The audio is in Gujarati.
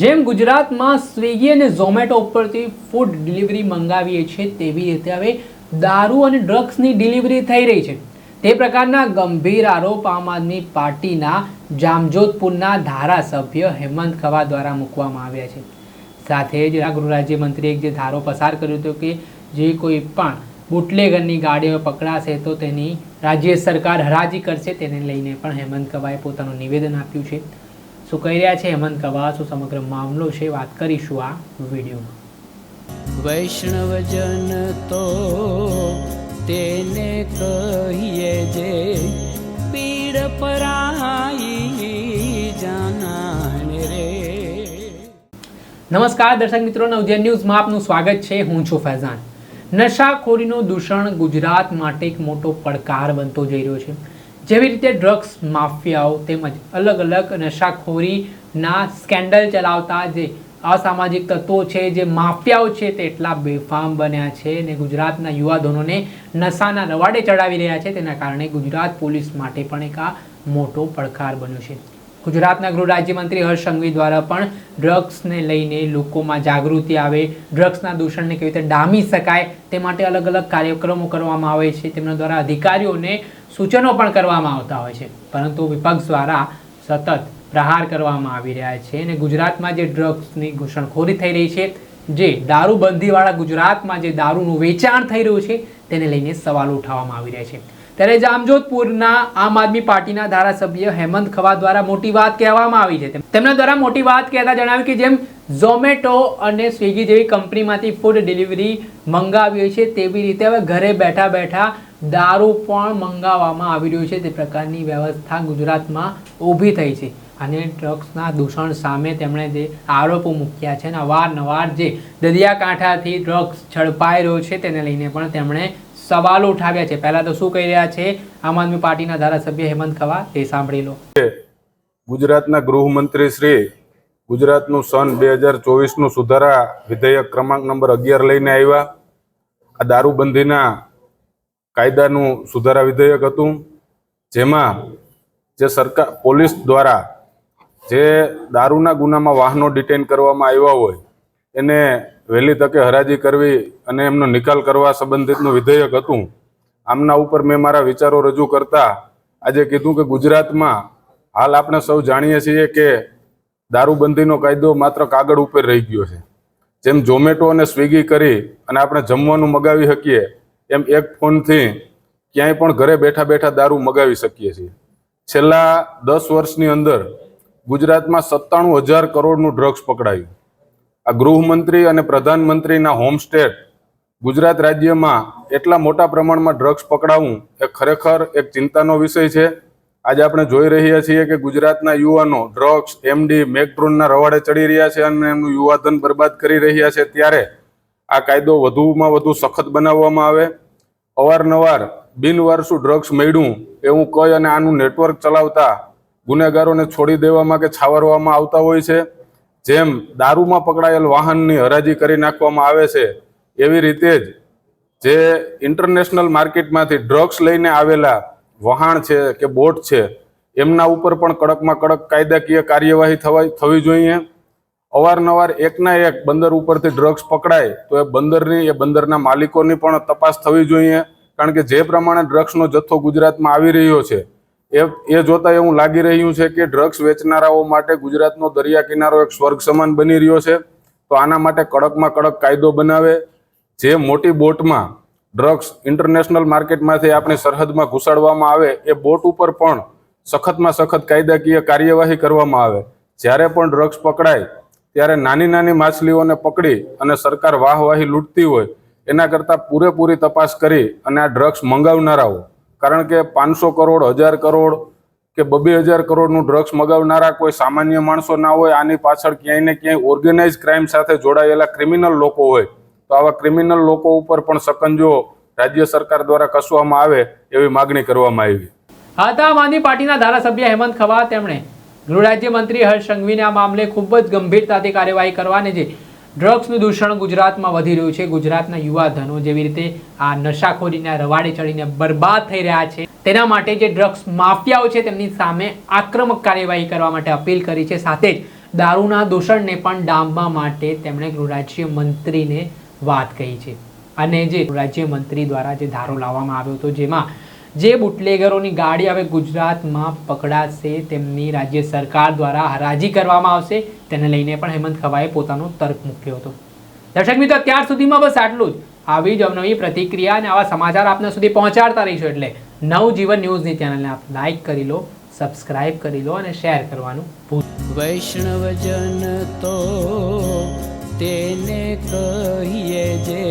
જેમ ગુજરાતમાં સ્વિગી અને ઝોમેટો ઉપરથી ફૂડ ડિલિવરી મંગાવીએ છીએ તેવી રીતે હવે દારૂ અને ડ્રગ્સની ડિલિવરી થઈ રહી છે। તે પ્રકારના ગંભીર આરોપ આમ આદમી પાર્ટીના જામજોધપુરના ધારાસભ્ય હેમંત ખવા દ્વારા મૂકવામાં આવ્યા છે। સાથે જ ગૃહ રાજ્યમંત્રીએ જે ધારો પસાર કર્યો હતો કે જે કોઈ પણ બુટલેગરની ગાડીઓ પકડાશે તો તેની રાજ્ય સરકાર હરાજી કરશે, તેને લઈને પણ હેમંત ખવાએ પોતાનું નિવેદન આપ્યું છે। શું કહી રહ્યા છે હેમંત ખવા, શું સમગ્ર મામલો છે, વાત કરીશું આ વિડીયોમાં। વૈષ્ણવજન તો તેને કહીએ જે પીડ પરાઈ જાનાને રે। નમસ્કાર દર્શક મિત્રો, નવજીવન ન્યૂઝમાં આપનું સ્વાગત છે। હું છું ફૈઝાન। નશાખોરીનું દૂષણ ગુજરાત માટે એક મોટો પડકાર બનતો જઈ રહ્યો છે। જેવી રીતે ડ્રગ્સ માફિયાઓ તેમજ અલગ અલગ નશાખોરીના સ્કેન્ડલ ચલાવતા જે અસામાજિક તત્વો છે, જે માફિયાઓ છે, તે એટલા બેફામ બન્યા છે અને ગુજરાતના યુવાધનોને નશાના રવાડે ચડાવી રહ્યા છે। તેના કારણે ગુજરાત પોલીસ માટે પણ એક આ મોટો પડકાર બન્યો છે। ગુજરાતના ગૃહ રાજ્યમંત્રી હર્ષ સંઘવી દ્વારા પણ ડ્રગ્સને લઈને લોકોમાં જાગૃતિ આવે, ડ્રગ્સના દૂષણને કેવી રીતે ડામી શકાય તે માટે અલગ અલગ કાર્યક્રમો કરવામાં આવે છે। તેમના દ્વારા અધિકારીઓને સૂચનો પણ કરવામાં આવતા હોય છે, પરંતુ વિપક્ષ દ્વારા સતત પ્રહાર કરવામાં આવી રહ્યા છે અને ગુજરાતમાં જે ડ્રગ્સની ઘૂસણખોરી થઈ રહી છે, જે દારૂબંધીવાળા ગુજરાતમાં જે દારૂનું વેચાણ થઈ રહ્યું છે તેને લઈને સવાલો ઉઠાવવામાં આવી રહ્યા છે। ત્યારે જામજોધપુરના આમ આદમી પાર્ટીના ધારાસભ્ય હેમંત ખવા દ્વારા મોટી વાત કહેવામાં આવી છે। તેમના દ્વારા મોટી વાત કહેતા જણાવ્યું કે જેમ ઝોમેટો અને સ્વિગી જેવી કંપનીમાંથી ફૂડ ડિલિવરી મંગાવી છે તેવી રીતે હવે ઘરે બેઠા બેઠા દારૂ પણ મંગાવવામાં આવી રહ્યું છે। તે પ્રકારની વ્યવસ્થા ગુજરાતમાં ઊભી થઈ છે અને ડ્રગ્સના દૂષણ સામે તેમણે જે આરોપો મૂક્યા છે અને અવારનવાર જે દરિયાકાંઠાથી ડ્રગ્સ ઝડપાઈ રહ્યો છે તેને લઈને પણ તેમણે સવાલો ઉઠાવ્યા છે। પહેલા તો શું કહી રહ્યા છે આમ આદમી પાર્ટીના ધારાસભ્ય હેમંત ખવા, તે સાંભળી લો। ગુજરાતના ગૃહમંત્રી શ્રી ગુજરાતનું સન 2024નું સુધારા વિધેયક ક્રમાંક નંબર 11 લઈને આવ્યા। આ દારૂબંધીના કાયદાનું સુધારા વિધેયક હતું, જેમાં જે સરકાર પોલીસ દ્વારા જે દારૂના ગુનામાં વાહનો ડિટેન કરવામાં આવ્યા હોય એને વહેલી તકે હરાજી કરવી અને એમનો નિકાલ કરવા સંબંધિતનું વિધેયક હતું। આમના ઉપર મેં મારા વિચારો રજૂ કરતા આજે કીધું કે ગુજરાતમાં હાલ આપણે સૌ જાણીએ છીએ કે દારૂબંધીનો કાયદો માત્ર કાગળ ઉપર રહી ગયો છે। જેમ ઝોમેટો અને સ્વિગી કરી અને આપણે જમવાનું મગાવી શકીએ, એમ એક ફોનથી ક્યાંય પણ ઘરે બેઠા બેઠા દારૂ મગાવી શકીએ છીએ। છેલ્લા 10 વર્ષની અંદર ગુજરાતમાં 97,000 કરોડનું ડ્રગ્સ પકડાયું। આ ગૃહમંત્રી અને પ્રધાનમંત્રીના હોમ સ્ટેટ ગુજરાત રાજ્યમાં એટલા મોટા પ્રમાણમાં ડ્રગ્સ પકડાવવું એ ખરેખર એક ચિંતાનો વિષય છે। આજે આપણે જોઈ રહ્યા છીએ કે ગુજરાતના યુવાનો ડ્રગ્સ, એમડી, મેકડ્રોનના રવાડે ચડી રહ્યા છે અને એમનું યુવાધન બરબાદ કરી રહ્યા છે। ત્યારે આ કાયદો વધુમાં વધુ સખત બનાવવામાં આવે। અવારનવાર બિનવારસુ ડ્રગ્સ મળ્યું એવું કહી અને આનું નેટવર્ક ચલાવતા ગુનેગારોને છોડી દેવામાં કે છાવરવામાં આવતા હોય છે। જેમ દારૂમાં પકડાયેલ વાહનની હરાજી કરી નાખવામાં આવે છે, એવી રીતે જ જે ઇન્ટરનેશનલ માર્કેટમાંથી ડ્રગ્સ લઈને આવેલા વહાણ છે કે બોટ છે એમના ઉપર પણ કડકમાં કડક કાયદાકીય કાર્યવાહી થવી જોઈએ। અવારનવાર એકના એક બંદર ઉપરથી ડ્રગ્સ પકડાય તો એ બંદરના માલિકોની પણ તપાસ થવી જોઈએ, કારણ કે જે પ્રમાણે ડ્રગ્સનો જથ્થો ગુજરાતમાં આવી રહ્યો છે એ જોતા એવું લાગી રહ્યું છે કે ડ્રગ્સ વેચનારાઓ માટે ગુજરાતનો દરિયા કિનારો એક સ્વર્ગ સમાન બની રહ્યો છે। તો આના માટે કડકમાં કડક કાયદો બનાવે। જે મોટી બોટમાં ડ્રગ્સ ઇન્ટરનેશનલ માર્કેટમાંથી આપણી સરહદમાં ઘુસાડવામાં આવે એ બોટ ઉપર પણ સખતમાં સખત કાયદાકીય કાર્યવાહી કરવામાં આવે। જ્યારે પણ ડ્રગ્સ પકડાય ત્યારે નાની નાની માછલીઓને પકડી અને સરકાર વાહવાહી લૂંટતી હોય એના કરતાં પૂરેપૂરી તપાસ કરી અને આ ડ્રગ્સ મંગાવનારાઓ, કારણ કે 500 કરોડ, 1000 કરોડ કે 2000 કરોડનું ડ્રગ્સ મંગાવનારા કોઈ સામાન્ય માણસો ના હોય। આની પાછળ ક્યાંય ને ક્યાંય ઓર્ગેનાઇઝ ક્રાઇમ સાથે જોડાયેલા ક્રિમિનલ લોકો હોય। તો આવા ક્રિમિનલ લોકો ઉપર પણ સકંજો રાજ્ય સરકાર દ્વારા કસવામાં આવે એવી માગણી કરવામાં આવી। આમ આદમી પાર્ટીના ધારાસભ્ય હેમંત ખવા, તેમણે ગૃહ રાજ્યમંત્રી હર્ષ સંઘવીને આ મામલે ખૂબ જ ગંભીરતાથી કાર્યવાહી કરવાની છે। ડ્રગ્સનું દૂષણ ગુજરાતમાં વધી રહ્યું છે। ગુજરાતના યુવાધનો જેવી રીતે આ નશાખોરીના રવાડે ચડીને બરબાદ થઈ રહ્યા છે, તેના માટે જે ડ્રગ્સ માફિયાઓ છે તેમની સામે આક્રમક કાર્યવાહી કરવા માટે અપીલ કરી છે। સાથે જ દારૂના દૂષણને પણ ડામવા માટે તેમણે ગૃહ રાજ્ય મંત્રીને વાત કહી છે. અને જે રાજ્ય મંત્રી દ્વારા જે ધારો લાવવામાં આવ્યો હતો, જેમાં જે બુટલેગરોની ગાડી હવે ગુજરાતમાં પકડાશે તેમની રાજ્ય સરકાર દ્વારા હરાજી કરવામાં આવશે, તેને લઈને પણ હેમંત ખવાએ પોતાનો તર્ક મૂક્યો હતો. દર્શક મિત્રો, અત્યાર સુધીમાં બસ આટલું જ. આવી જ અવનવી પ્રતિક્રિયા અને આવા સમાચાર આપના સુધી પહોંચાડતા રહીશું. એટલે નવજીવન ન્યૂઝની ચેનલને આપ લાઈક કરી લો, સબસ્ક્રાઇબ કરી લો અને શેર કરવાનું ભૂલતા વૈષ્ણવજન તો તેને કહીએ જે